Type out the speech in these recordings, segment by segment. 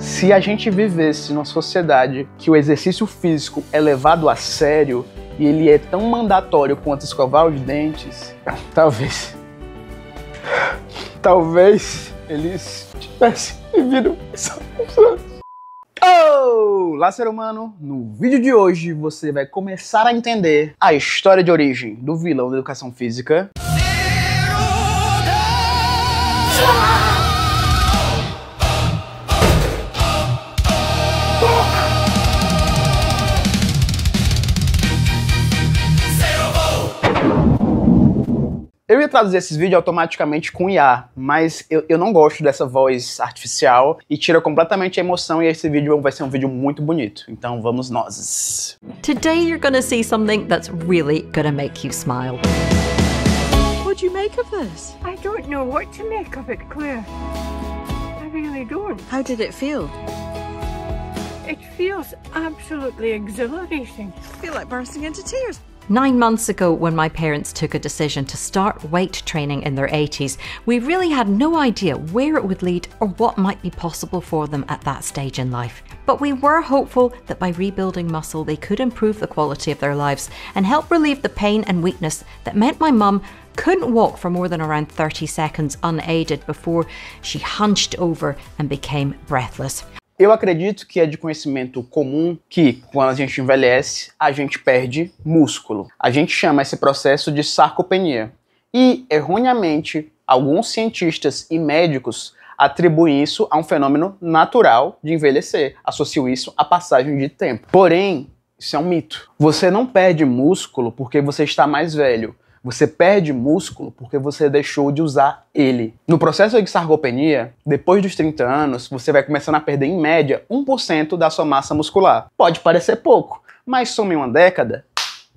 Se a gente vivesse numa sociedade que o exercício físico é levado a sério e ele é tão mandatório quanto escovar os dentes, talvez eles tivessem vivido essa circunstância. Olá, ser humano! No vídeo de hoje você vai começar a entender a história de origem do vilão da educação física. Eu ia traduzir esses vídeos automaticamente com IA, mas eu não gosto dessa voz artificial e tira completamente a emoção, e esse vídeo vai ser um vídeo muito bonito. Então vamos nós. Today you're gonna see something that's really gonna make you smile. What do you make of this? I don't know what to make of it, Claire. I really don't. How did it feel? It feels absolutely exhilarating. I feel like bursting into tears. 9 months ago, when my parents took a decision to start weight training in their 80s, we really had no idea where it would lead or what might be possible for them at that stage in life. But we were hopeful that by rebuilding muscle, they could improve the quality of their lives and help relieve the pain and weakness that meant my mum couldn't walk for more than around 30 seconds unaided before she hunched over and became breathless. Eu acredito que é de conhecimento comum que, quando a gente envelhece, a gente perde músculo. A gente chama esse processo de sarcopenia. E, erroneamente, alguns cientistas e médicos atribuem isso a um fenômeno natural de envelhecer, associam isso à passagem de tempo. Porém, isso é um mito. Você não perde músculo porque você está mais velho. Você perde músculo porque você deixou de usar ele. No processo de sarcopenia, depois dos 30 anos, você vai começando a perder, em média, 1% da sua massa muscular. Pode parecer pouco, mas soma em uma década,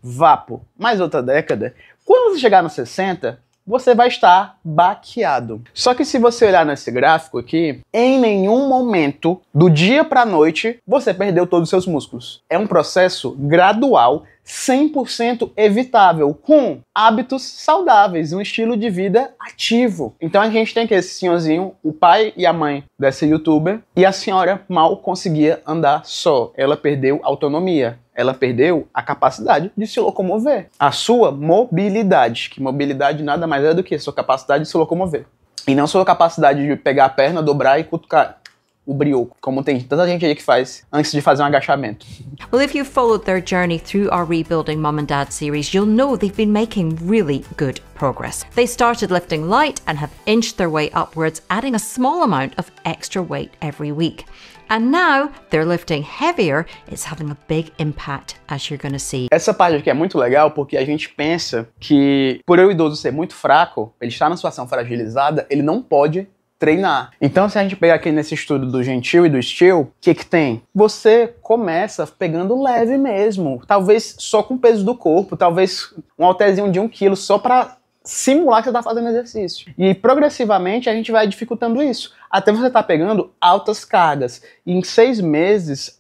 vapo, mais outra década. Quando você chegar nos 60, você vai estar baqueado. Só que se você olhar nesse gráfico aqui, em nenhum momento, do dia para a noite, você perdeu todos os seus músculos. É um processo gradual, 100% evitável, com hábitos saudáveis, um estilo de vida ativo. Então a gente tem aqui esse senhorzinho, o pai e a mãe dessa youtuber, e a senhora mal conseguia andar só. Ela perdeu autonomia. Ela perdeu a capacidade de se locomover. A sua mobilidade, que mobilidade nada mais é do que a sua capacidade de se locomover. E não sua capacidade de pegar a perna, dobrar e cutucar o brioco, como tem tanta gente aí que faz antes de fazer um agachamento. Well, if you've followed their journey through our Rebuilding Mum and Dad series, you'll know they've been making really good progress. They started lifting light and have inched their way upwards, adding a small amount of extra weight every week. And now they're lifting heavier. It's having a big impact, as you're going to see. Essa parte aqui é muito legal porque a gente pensa que, por o idoso ser muito fraco, ele está numa situação fragilizada, ele não pode treinar. Então, se a gente pegar aqui nesse estudo do Gentil e do Steel, o que que tem? Você começa pegando leve mesmo, talvez só com o peso do corpo, talvez um halterzinho de 1 kg só para simular que você está fazendo exercício. E progressivamente a gente vai dificultando isso, até você estar pegando altas cargas. E em 6 meses,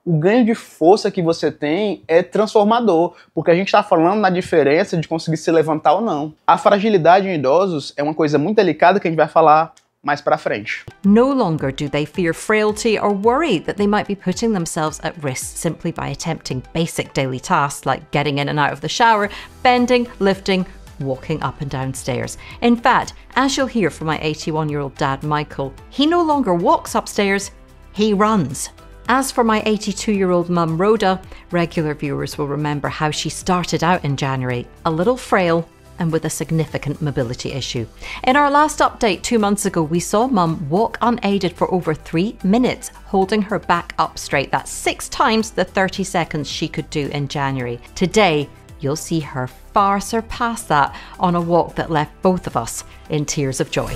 o ganho de força que você tem é transformador, porque a gente está falando na diferença de conseguir se levantar ou não. A fragilidade em idosos é uma coisa muito delicada que a gente vai falar mais pra frente. No longer do they fear frailty or worry that they might be putting themselves at risk simply by attempting basic daily tasks like getting in and out of the shower, bending, lifting, walking up and down stairs. In fact, as you'll hear from my 81-year-old dad, Michael, he no longer walks upstairs, he runs. As for my 82-year-old mum, Rhoda, regular viewers will remember how she started out in January, a little frail and with a significant mobility issue. In our last update 2 months ago, we saw Mum walk unaided for over 3 minutes, holding her back up straight. That's 6 times the 30 seconds she could do in January. Today, you'll see her far surpass that on a walk that left both of us in tears of joy.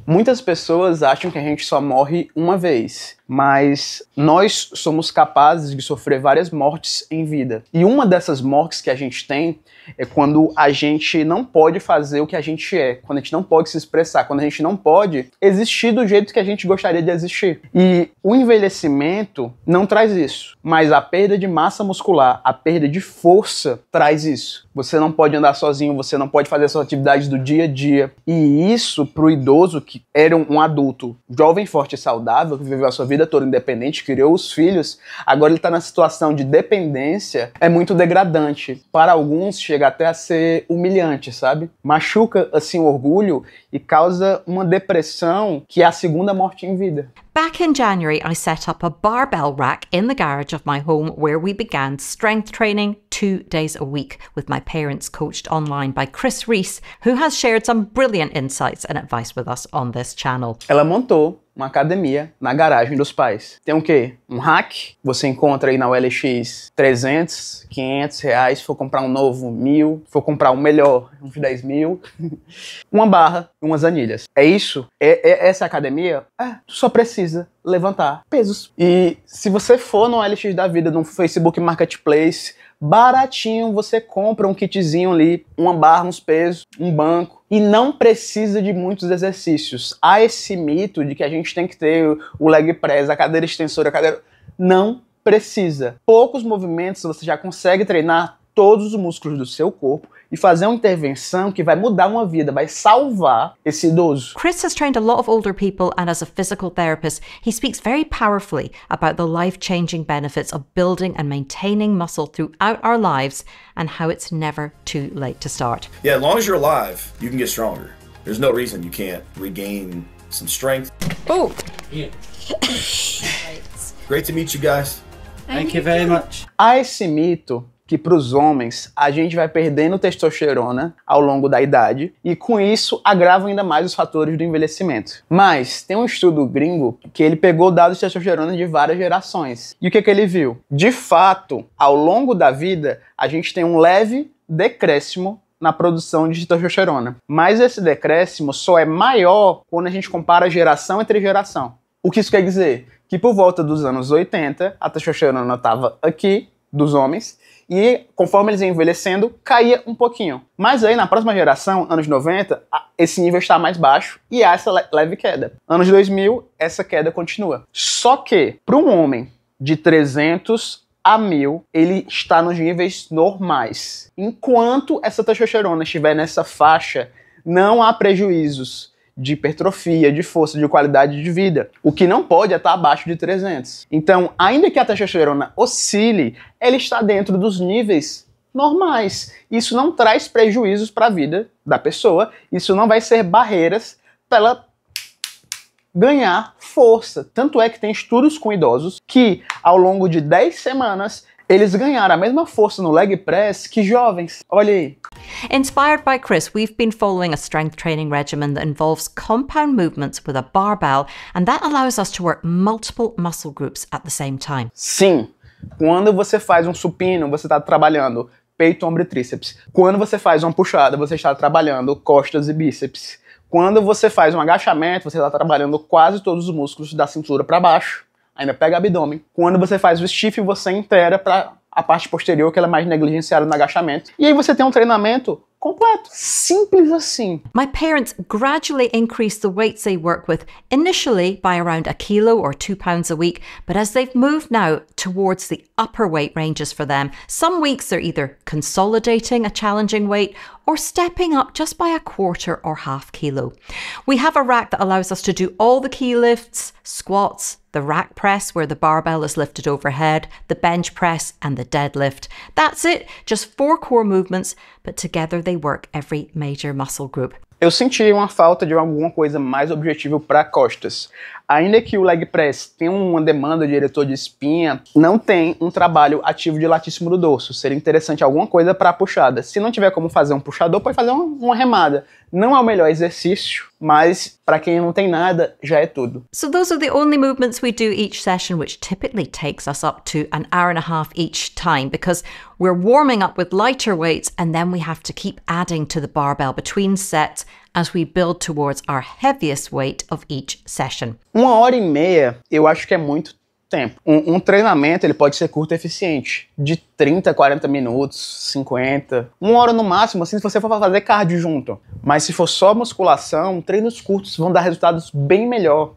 Muitas pessoas acham que a gente só morre uma vez. mas nós somos capazes de sofrer várias mortes em vida. E uma dessas mortes que a gente tem é quando a gente não pode fazer o que a gente é, quando a gente não pode se expressar, quando a gente não pode existir do jeito que a gente gostaria de existir. E o envelhecimento não traz isso, mas a perda de massa muscular, a perda de força traz isso. Você não pode andar sozinho, você não pode fazer suas atividades do dia a dia. E isso, pro idoso que era um adulto jovem, forte e saudável, que viveu a sua vida toda independente, criou os filhos, agora ele tá na situação de dependência, é muito degradante. Para alguns, chega até a ser humilhante, sabe? Machuca, assim, o orgulho e causa uma depressão que é a segunda morte em vida. Back in January, I set up a barbell rack in the garage of my home where we began strength training 2 days a week with my parents, coached online by Chris Reese, who has shared some brilliant insights and advice with us on this channel. Ela montou uma academia na garagem dos pais. Tem o quê? Um rack, você encontra aí na OLX 300, 500 reais, se for comprar um novo, 1.000, se for comprar um melhor, uns 10 mil. Uma barra e umas anilhas. É isso? Essa é a academia? Tu só precisa levantar pesos. E se você for no OLX da vida, no Facebook Marketplace, baratinho, você compra um kitzinho ali, uma barra, uns pesos, um banco, e não precisa de muitos exercícios. Há esse mito de que a gente tem que ter o leg press, a cadeira extensora, a cadeira... Não precisa. Poucos movimentos você já consegue treinar todos os músculos do seu corpo e fazer uma intervenção que vai mudar uma vida, vai salvar esse idoso. Chris has trained a lot of older people, and as a physical therapist, he speaks very powerfully about the life-changing benefits of building and maintaining muscle throughout our lives and how it's never too late to start. Yeah, as long as you're alive, you can get stronger. There's no reason you can't regain some strength. Oh! Yeah. Great to meet you guys. Thank you very much. Há esse mito que para os homens a gente vai perdendo testosterona ao longo da idade e com isso agrava ainda mais os fatores do envelhecimento. Mas tem um estudo gringo que ele pegou dados de testosterona de várias gerações. E o que ele viu? De fato, ao longo da vida, a gente tem um leve decréscimo na produção de testosterona. Mas esse decréscimo só é maior quando a gente compara geração entre geração. O que isso quer dizer? Que por volta dos anos 80, a testosterona estava aqui, dos homens, e conforme eles iam envelhecendo, caía um pouquinho. Mas aí, na próxima geração, anos 90, esse nível está mais baixo e há essa leve queda. Anos 2000, essa queda continua. Só que, para um homem de 300 a 1.000, ele está nos níveis normais. Enquanto essa testosterona estiver nessa faixa, não há prejuízos de hipertrofia, de força, de qualidade de vida. O que não pode é estar abaixo de 300. Então, ainda que a testosterona oscile, ela está dentro dos níveis normais. Isso não traz prejuízos para a vida da pessoa, isso não vai ser barreiras para ela ganhar força. Tanto é que tem estudos com idosos que, ao longo de 10 semanas, eles ganharam a mesma força no leg press que jovens. Olha aí. Inspired by Chris, we've been following a strength training regimen that involves compound movements with a barbell, and that allows us to work multiple muscle groups at the same time. Sim, quando você faz um supino, você está trabalhando peito, ombro e tríceps. Quando você faz uma puxada, você está trabalhando costas e bíceps. Quando você faz um agachamento, você está trabalhando quase todos os músculos da cintura para baixo. Ainda pega abdômen. Quando você faz o stiff, você inteira para a parte posterior, que ela é mais negligenciada no agachamento. E aí você tem um treinamento completo. Simples assim. My parents gradually increased the weights they work with, initially by around 1 kilo or 2 pounds a week, but as they've moved now towards the upper weight ranges for them, some weeks they're either consolidating a challenging weight or stepping up just by 1/4 or 1/2 kilo. We have a rack that allows us to do all the key lifts, squats, the rack press where the barbell is lifted overhead, the bench press and the deadlift. That's it, just 4 core movements, but together they work every major muscle group. Eu senti uma falta de alguma coisa mais objetiva para costas. Ainda que o leg press tenha uma demanda de eretor de espinha, não tem um trabalho ativo de latíssimo do dorso. Seria interessante alguma coisa para a puxada. Se não tiver como fazer um puxador, pode fazer uma remada. Não é o melhor exercício, mas para quem não tem nada, já é tudo. So those are the only movements we do each session, which typically takes us up to 1.5 hours each time, because we're warming up with lighter weights and then we have to keep adding to the barbell between sets as we build towards our heaviest weight of each session. 1h30 eu acho que é muito tempo. Um treinamento ele pode ser curto e eficiente, de 30 a 40 minutos, 50, 1 hora no máximo, assim, se você for fazer cardio junto. Mas se for só musculação, treinos curtos vão dar resultados bem melhor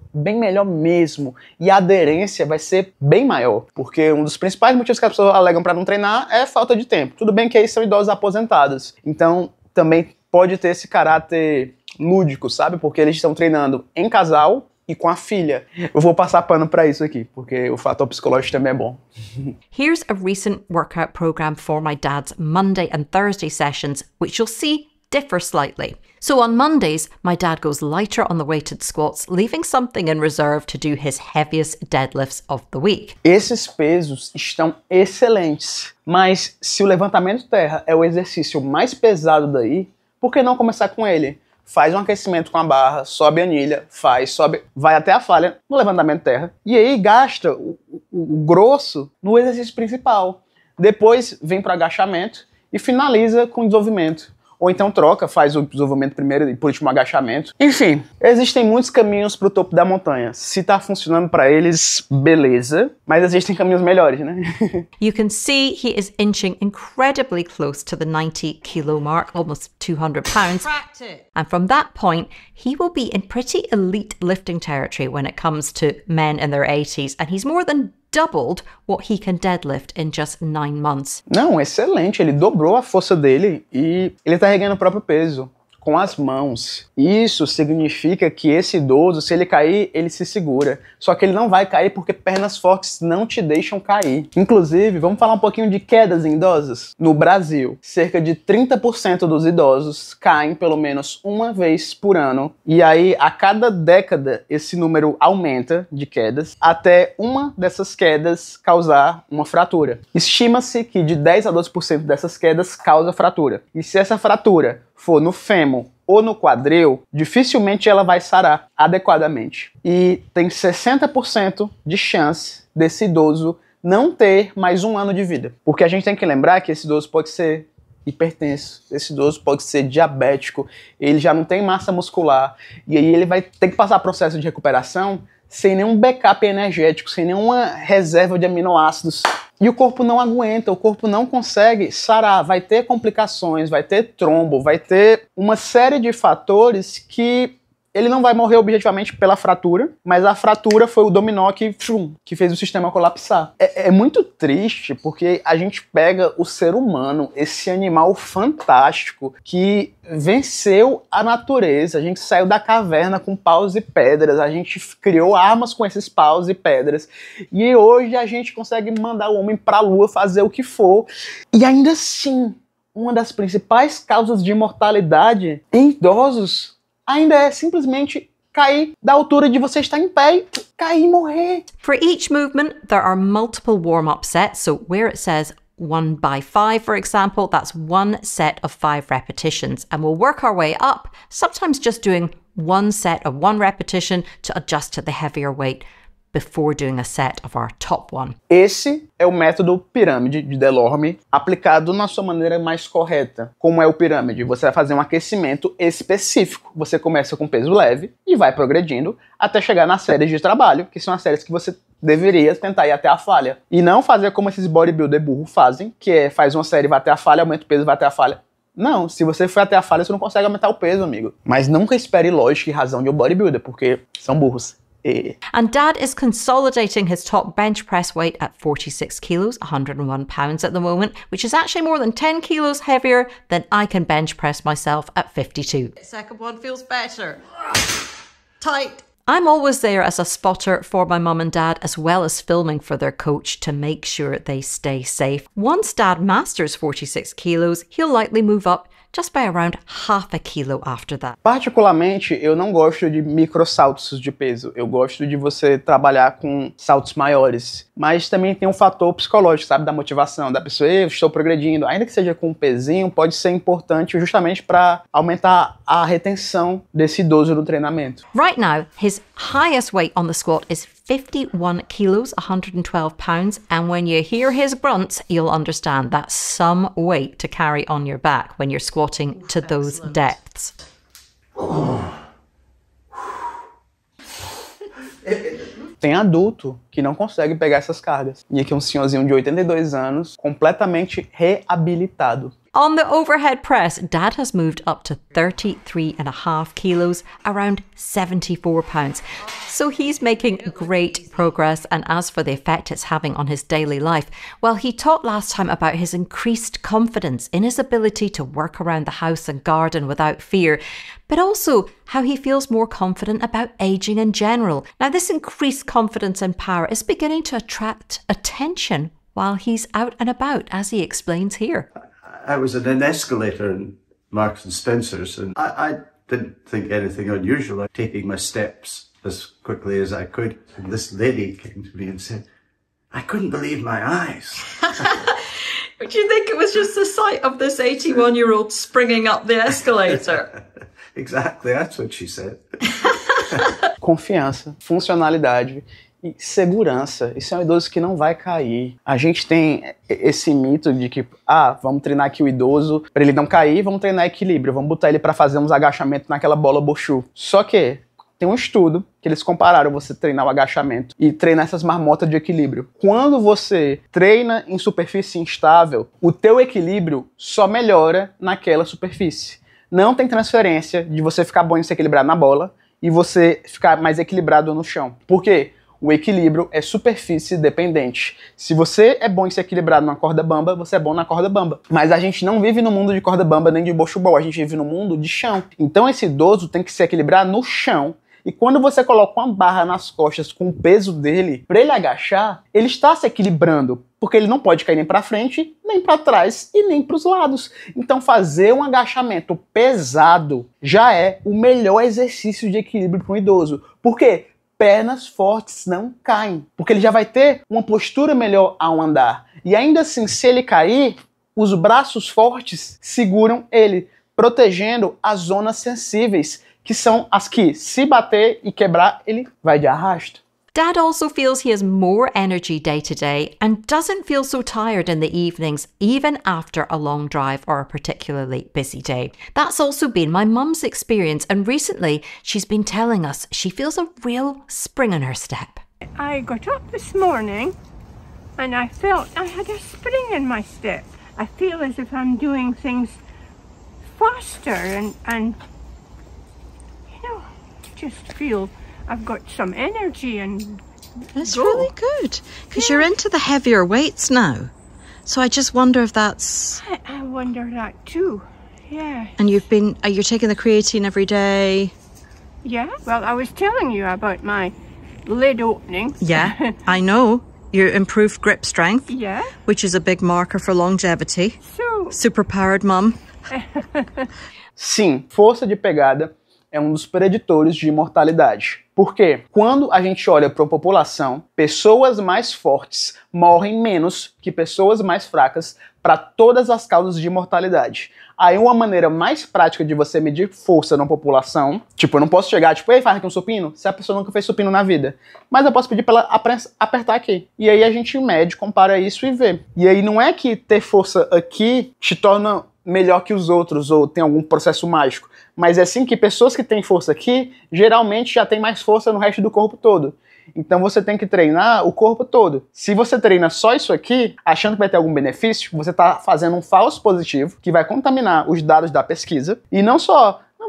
mesmo. E a aderência vai ser bem maior, porque um dos principais motivos que as pessoas alegam para não treinar é falta de tempo. Tudo bem que aí são idosos aposentados, então também pode ter esse caráter lúdico, sabe? Porque eles estão treinando em casal e com a filha. Eu vou passar pano para isso aqui, porque o fator psicológico também é bom. Here's a recent workout program for my dad's Monday and Thursday sessions, which you'll see differ slightly. So on Mondays, my dad goes lighter on the weighted squats, leaving something in reserve to do his heaviest deadlifts of the week. Esses pesos estão excelentes, mas se o levantamento terra é o exercício mais pesado daí, por que não começar com ele? Faz um aquecimento com a barra, sobe a anilha, sobe, vai até a falha no levantamento terra. E aí gasta o grosso no exercício principal. Depois vem para o agachamento e finaliza com o desenvolvimento. Ou então troca, faz o desenvolvimento primeiro e por último o agachamento. Enfim, existem muitos caminhos para o topo da montanha. Se tá funcionando para eles, beleza. Mas existem caminhos melhores, né? You can see he is inching incredibly close to the 90 kilo mark, almost 200 pounds. And from that point, he will be in pretty elite lifting territory when it comes to men in their 80s. And he's more than doubled what he can deadlift in just 9 months. Não, excelente. Ele dobrou a força dele e ele tá erguendo o próprio peso com as mãos. Isso significa que esse idoso, se ele cair, ele se segura. Só que ele não vai cair porque pernas fortes não te deixam cair. Inclusive, vamos falar um pouquinho de quedas em idosos? No Brasil, cerca de 30% dos idosos caem pelo menos uma vez por ano. E aí, a cada década, esse número aumenta de quedas, até uma dessas quedas causar uma fratura. Estima-se que de 10 a 12% dessas quedas causa fratura. E se essa fratura for no fêmur ou no quadril, dificilmente ela vai sarar adequadamente. E tem 60% de chance desse idoso não ter mais 1 ano de vida. Porque a gente tem que lembrar que esse idoso pode ser hipertenso, esse idoso pode ser diabético, ele já não tem massa muscular, e aí ele vai ter que passar processo de recuperação sem nenhum backup energético, sem nenhuma reserva de aminoácidos. E o corpo não aguenta, o corpo não consegue sarar, vai ter complicações, vai ter trombo, vai ter uma série de fatores que ele não vai morrer objetivamente pela fratura, mas a fratura foi o dominó que fez o sistema colapsar. É muito triste porque a gente pega o ser humano, esse animal fantástico que venceu a natureza, a gente saiu da caverna com paus e pedras, a gente criou armas com esses paus e pedras, e hoje a gente consegue mandar o homem pra lua fazer o que for, e ainda assim, uma das principais causas de mortalidade em idosos ainda é simplesmente cair da altura de você estar em pé e cair e morrer. For each movement, there are multiple warm-up sets, so where it says 1 by 5, for example, that's 1 set of 5 repetitions, and we'll work our way up, sometimes just doing 1 set of 1 repetition to adjust to the heavier weight before doing a set of our top one. Esse é o método pirâmide de Delorme aplicado na sua maneira mais correta. Como é o pirâmide? Você vai fazer um aquecimento específico. Você começa com peso leve e vai progredindo até chegar nas séries de trabalho, que são as séries que você deveria tentar ir até a falha. E não fazer como esses bodybuilder burro fazem, que é faz uma série, vai até a falha, aumenta o peso, vai até a falha. Não, se você for até a falha, você não consegue aumentar o peso, amigo. Mas nunca espere lógica e razão de um bodybuilder, porque são burros. And Dad is consolidating his top bench press weight at 46 kilos, 101 pounds at the moment, which is actually more than 10 kilos heavier than I can bench press myself at 52. The second one feels better. Tight. I'm always there as a spotter for my mum and dad, as well as filming for their coach to make sure they stay safe. Once Dad masters 46 kilos, he'll likely move up just by around half a kilo after that. Particularmente, eu não gosto de microsaltos de peso. Eu gosto de você trabalhar com saltos maiores. Mas também tem um fator psicológico, sabe? Da motivação, da pessoa, eu estou progredindo. Ainda que seja com um pezinho, pode ser importante justamente para aumentar a retenção desse idoso no treinamento. Right now, his highest weight on the squat is 51 kilos, 112 pounds, and when you hear his grunts, you'll understand that's some weight to carry on your back when you're squatting to those depths. Tem adulto que não consegue pegar essas cargas. E aqui um senhorzinho de 82 anos, completamente reabilitado. On the overhead press, Dad has moved up to 33.5 kilos, around 74 pounds. So he's making great progress. And as for the effect it's having on his daily life, well, he talked last time about his increased confidence in his ability to work around the house and garden without fear, but also how he feels more confident about aging in general. Now, this increased confidence and power is beginning to attract attention while he's out and about, as he explains here. I was in an escalator in Marks and Spencer's, and I didn't think anything unusual. I'm taking my steps as quickly as I could. And this lady came to me and said, I couldn't believe my eyes. Would you think it was just the sight of this 81-year-old springing up the escalator? Exactly, that's what she said. Confiança, funcionalidade e segurança. Isso é um idoso que não vai cair. A gente tem esse mito de que, vamos treinar aqui o idoso para ele não cair, vamos treinar equilíbrio, vamos botar ele para fazer uns agachamentos naquela bola Boshu. Só que tem um estudo que eles compararam você treinar o agachamento e treinar essas marmotas de equilíbrio. Quando você treina em superfície instável, o teu equilíbrio só melhora naquela superfície. Não tem transferência de você ficar bom em se equilibrar na bola e você ficar mais equilibrado no chão. Por quê? O equilíbrio é superfície dependente. Se você é bom em se equilibrar numa corda bamba, você é bom na corda bamba. Mas a gente não vive no mundo de corda bamba nem de bochubol, a gente vive no mundo de chão. Então esse idoso tem que se equilibrar no chão. E quando você coloca uma barra nas costas com o peso dele, para ele agachar, ele está se equilibrando, porque ele não pode cair nem para frente, nem para trás e nem para os lados. Então fazer um agachamento pesado já é o melhor exercício de equilíbrio para um idoso. Por quê? Pernas fortes não caem, porque ele já vai ter uma postura melhor ao andar. E ainda assim, se ele cair, os braços fortes seguram ele, protegendo as zonas sensíveis, que são as que, se bater e quebrar, ele vai de arrasto. Dad also feels he has more energy day to day and doesn't feel so tired in the evenings, even after a long drive or a particularly busy day. That's also been my mum's experience, and recently she's been telling us she feels a real spring in her step. I got up this morning and I felt I had a spring in my step. I feel as if I'm doing things faster and you know, just feel I've got some energy and It's really good because you're into the heavier weights now. So I just wonder if that's... I wonder that too, yeah. And you're taking the creatine every day? Yeah, well, I was telling you about my lid opening. Yeah, I know. Your improved grip strength. Yeah. Which is a big marker for longevity. So... Superpowered mum. Sim, força de pegada é um dos preditores de mortalidade. Por quê? Quando a gente olha para a população, pessoas mais fortes morrem menos que pessoas mais fracas para todas as causas de mortalidade. Aí uma maneira mais prática de você medir força na população, tipo, eu não posso chegar, tipo, ei, faz aqui um supino, se a pessoa nunca fez supino na vida. Mas eu posso pedir para ela apertar aqui. E aí a gente mede, compara isso e vê. E aí não é que ter força aqui te torna melhor que os outros ou tem algum processo mágico, mas é sim que pessoas que têm força aqui, geralmente já têm mais força no resto do corpo todo. Então você tem que treinar o corpo todo. Se você treina só isso aqui, achando que vai ter algum benefício, você está fazendo um falso positivo que vai contaminar os dados da pesquisa e não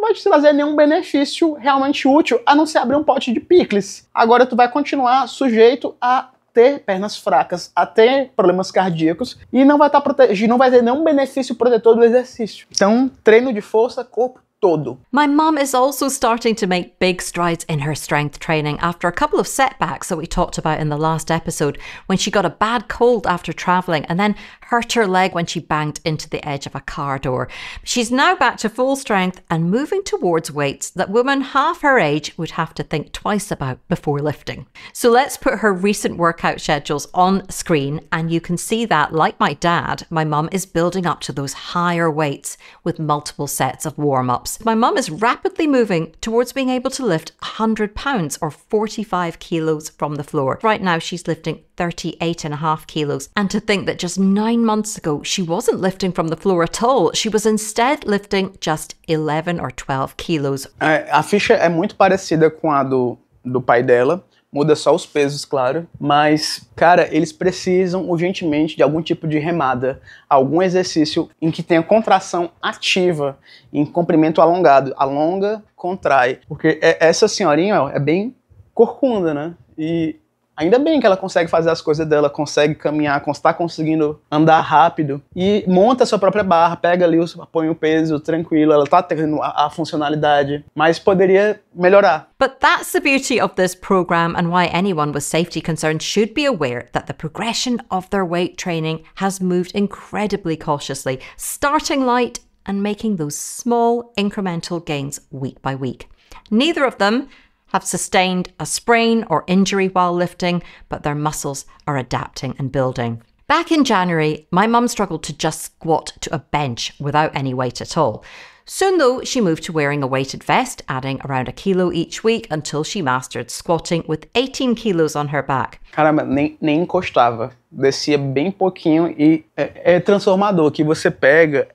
vai te trazer nenhum benefício realmente útil, a não ser abrir um pote de picles. Agora tu vai continuar sujeito a ter pernas fracas, a ter problemas cardíacos e não vai estar protegido, não vai ter nenhum benefício protetor do exercício. Então, treino de força, corpo todo. My mum is also starting to make big strides in her strength training after a couple of setbacks that we talked about in the last episode, when she got a bad cold after travelling and then hurt her leg when she banged into the edge of a car door. She's now back to full strength and moving towards weights that women half her age would have to think twice about before lifting. So let's put her recent workout schedules on screen, and you can see that, like my dad, my mum is building up to those higher weights with multiple sets of warm-ups. steps, my mum is rapidly moving towards being able to lift 100 pounds or 45 kilos from the floor. Right now, she's lifting 38.5 kilos. And to think that just 9 months ago, she wasn't lifting from the floor at all. She was instead lifting just 11 or 12 kilos. A ficha é muito parecida com a do pai dela. Muda só os pesos, claro. Mas, cara, eles precisam urgentemente de algum tipo de remada. Algum exercício em que tenha contração ativa, em comprimento alongado. Alonga, contrai. Porque essa senhorinha, ó, é bem corcunda, né? E ainda bem que ela consegue fazer as coisas dela, consegue caminhar, está conseguindo andar rápido e monta a sua própria barra, pega ali, põe o peso tranquilo, ela tá tendo a funcionalidade, mas poderia melhorar. But that's the beauty of this program and why anyone with safety concerns should be aware that the progression of their weight training has moved incredibly cautiously, starting light and making those small incremental gains week by week. Neither of them have sustained a sprain or injury while lifting, but their muscles are adapting and building. Back in January, my mum struggled to just squat to a bench without any weight at all. Soon though, she moved to wearing a weighted vest, adding around a kilo each week until she mastered squatting with 18 kilos on her back. Caramba, nem encostava. Descia bem pouquinho e é transformador. Que você pega,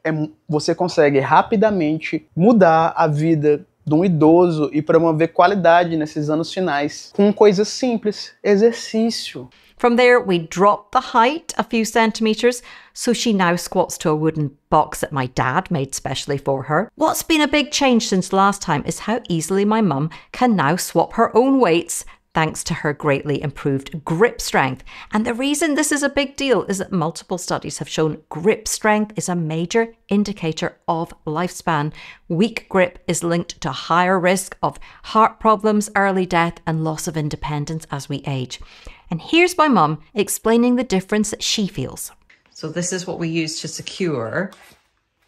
você consegue rapidamente mudar a vida de um idoso e promover qualidade nesses anos finais com coisas simples, exercício. From there, we dropped the height a few centimetres, so she now squats to a wooden box that my dad made specially for her. What's been a big change since last time is how easily my mum can now swap her own weights thanks to her greatly improved grip strength. And the reason this is a big deal is that multiple studies have shown grip strength is a major indicator of lifespan. Weak grip is linked to higher risk of heart problems, early death, and loss of independence as we age. And here's my mum explaining the difference that she feels. So this is what we use to secure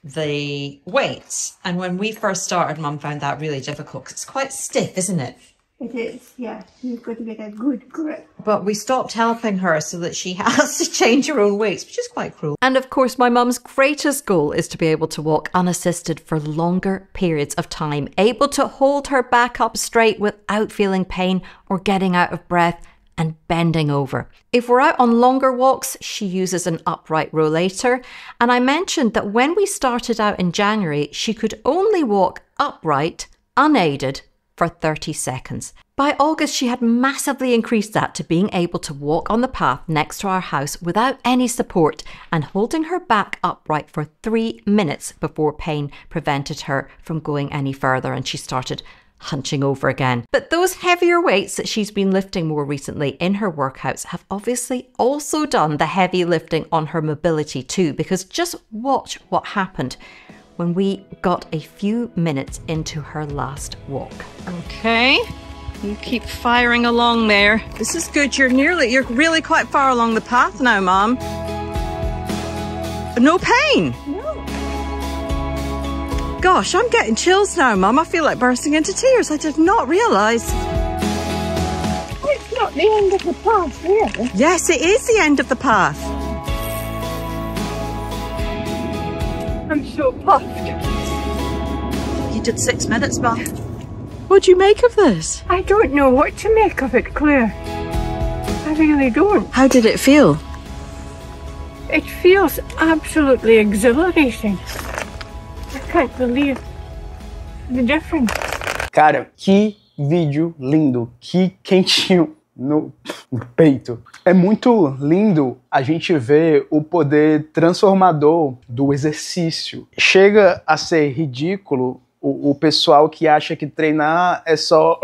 the weights. And when we first started, Mum found that really difficult because it's quite stiff, isn't it? It is, yeah. You've got to get a good grip. But we stopped helping her so that she has to change her own weights, which is quite cruel. And of course, my mum's greatest goal is to be able to walk unassisted for longer periods of time, able to hold her back up straight without feeling pain or getting out of breath and bending over. If we're out on longer walks, she uses an upright rollator. And I mentioned that when we started out in January, she could only walk upright, unaided, for 30 seconds. By August, she had massively increased that to being able to walk on the path next to our house without any support and holding her back upright for 3 minutes before pain prevented her from going any further and she started hunching over again. But those heavier weights that she's been lifting more recently in her workouts have obviously also done the heavy lifting on her mobility too, because just watch what happened when we got a few minutes into her last walk. Okay, you keep firing along there. This is good. You're really quite far along the path now, Mum. No pain? No. Gosh, I'm getting chills now, Mum. I feel like bursting into tears. I did not realise. It's not the end of the path, really. Yes, it is the end of the path. I'm so puffed. You did 6 minutes, Mum. What do you make of this? I don't know what to make of it, Claire. I really don't. How did it feel? It feels absolutely exhilarating. I can't believe the difference. Cara, que vídeo lindo, que quentinho no peito. É muito lindo a gente ver o poder transformador do exercício. Chega a ser ridículo o pessoal que acha que treinar é só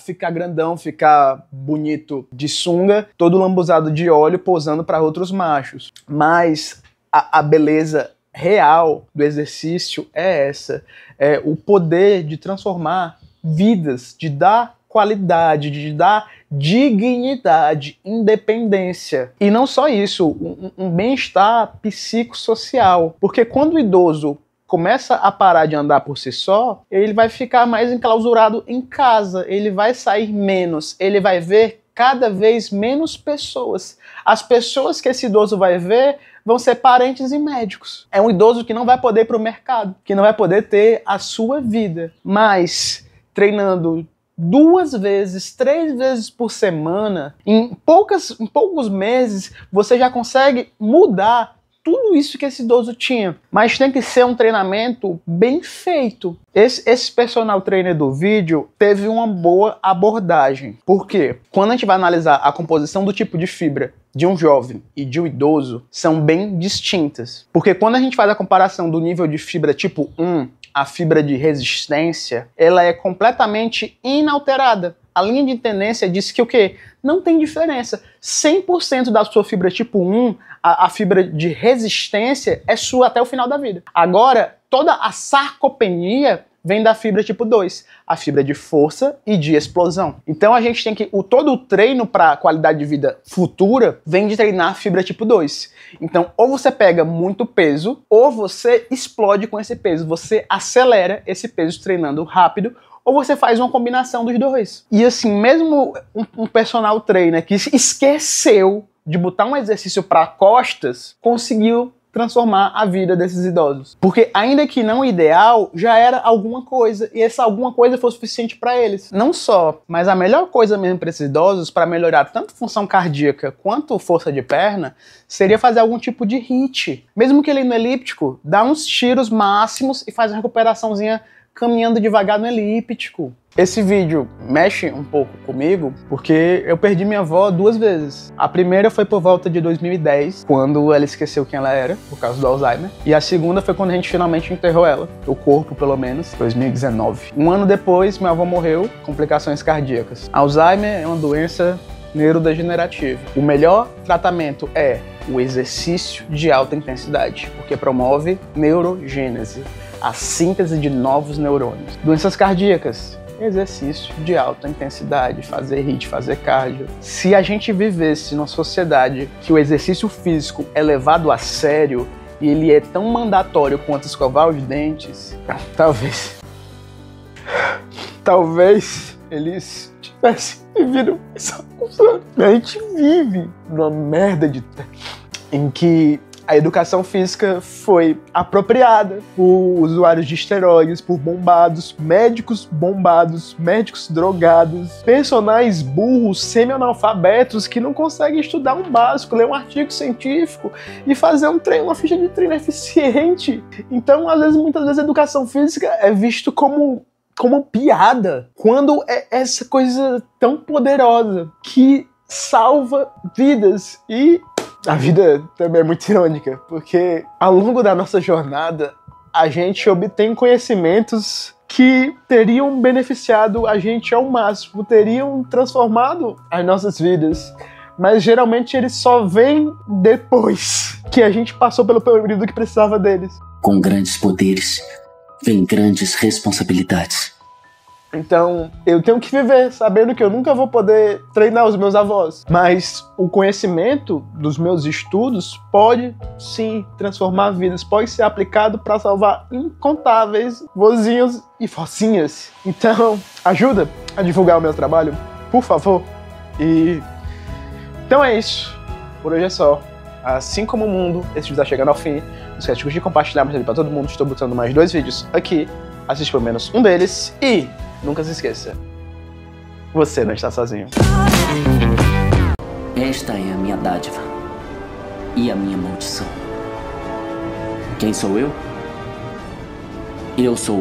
ficar grandão, ficar bonito de sunga, todo lambuzado de óleo, posando para outros machos. Mas a beleza real do exercício é essa. É o poder de transformar vidas, de dar qualidade, de dar dignidade, independência. E não só isso, um bem-estar psicossocial. Porque quando o idoso começa a parar de andar por si só, ele vai ficar mais enclausurado em casa, ele vai sair menos, ele vai ver cada vez menos pessoas. As pessoas que esse idoso vai ver vão ser parentes e médicos. É um idoso que não vai poder ir para o mercado, que não vai poder ter a sua vida. Mas treinando 2 vezes, 3 vezes por semana, em poucos meses, você já consegue mudar tudo isso que esse idoso tinha. Mas tem que ser um treinamento bem feito. Esse personal trainer do vídeo teve uma boa abordagem. Por quê? Quando a gente vai analisar a composição do tipo de fibra de um jovem e de um idoso, são bem distintas. Porque quando a gente faz a comparação do nível de fibra tipo 1, a fibra de resistência, ela é completamente inalterada. A linha de tendência diz que o quê? Não tem diferença. 100% da sua fibra tipo 1, a fibra de resistência é sua até o final da vida. Agora, toda a sarcopenia vem da fibra tipo 2, a fibra de força e de explosão. Então a gente tem que, todo o treino para qualidade de vida futura vem de treinar a fibra tipo 2. Então ou você pega muito peso, ou você explode com esse peso, você acelera esse peso treinando rápido, ou você faz uma combinação dos dois. E assim, mesmo um personal trainer que esqueceu de botar um exercício para costas, conseguiu transformar a vida desses idosos. Porque ainda que não ideal, já era alguma coisa, e essa alguma coisa foi suficiente para eles. Não só, mas a melhor coisa mesmo para esses idosos, para melhorar tanto função cardíaca quanto força de perna, seria fazer algum tipo de HIIT. Mesmo que ele no elíptico, dá uns tiros máximos e faz uma recuperaçãozinha caminhando devagar no elíptico. Esse vídeo mexe um pouco comigo porque eu perdi minha avó 2 vezes. A primeira foi por volta de 2010, quando ela esqueceu quem ela era, por causa do Alzheimer. E a segunda foi quando a gente finalmente enterrou ela, o corpo pelo menos, 2019. 1 ano depois, minha avó morreu, complicações cardíacas. Alzheimer é uma doença neurodegenerativa. O melhor tratamento é o exercício de alta intensidade, porque promove neurogênese, a síntese de novos neurônios. Doenças cardíacas, exercício de alta intensidade, fazer HIIT, fazer cardio. Se a gente vivesse numa sociedade que o exercício físico é levado a sério e ele é tão mandatório quanto escovar os dentes, talvez eles tivessem vivido essa coisa. A gente vive numa merda de em que a educação física foi apropriada por usuários de esteroides, por bombados, médicos drogados, personagens burros, semi-analfabetos que não conseguem estudar um básico, ler um artigo científico e fazer uma ficha de treino eficiente. Então, muitas vezes a educação física é visto como piada, quando é essa coisa tão poderosa que salva vidas. E a vida também é muito irônica, porque ao longo da nossa jornada, a gente obtém conhecimentos que teriam beneficiado a gente ao máximo, teriam transformado as nossas vidas, mas geralmente eles só vêm depois que a gente passou pelo período que precisava deles. Com grandes poderes, vem grandes responsabilidades. Então, eu tenho que viver sabendo que eu nunca vou poder treinar os meus avós. Mas o conhecimento dos meus estudos pode, sim, transformar vidas. Pode ser aplicado para salvar incontáveis vozinhos e vocinhas. Então, ajuda a divulgar o meu trabalho, por favor. Então é isso. Por hoje é só. Assim como o mundo, esse vídeo está chegando ao fim. Não esquece de curtir e compartilhar mais ele para todo mundo. Estou botando mais 2 vídeos aqui. Assiste pelo menos um deles e nunca se esqueça, você não está sozinho. Esta é a minha dádiva e a minha maldição. Quem sou eu? Eu sou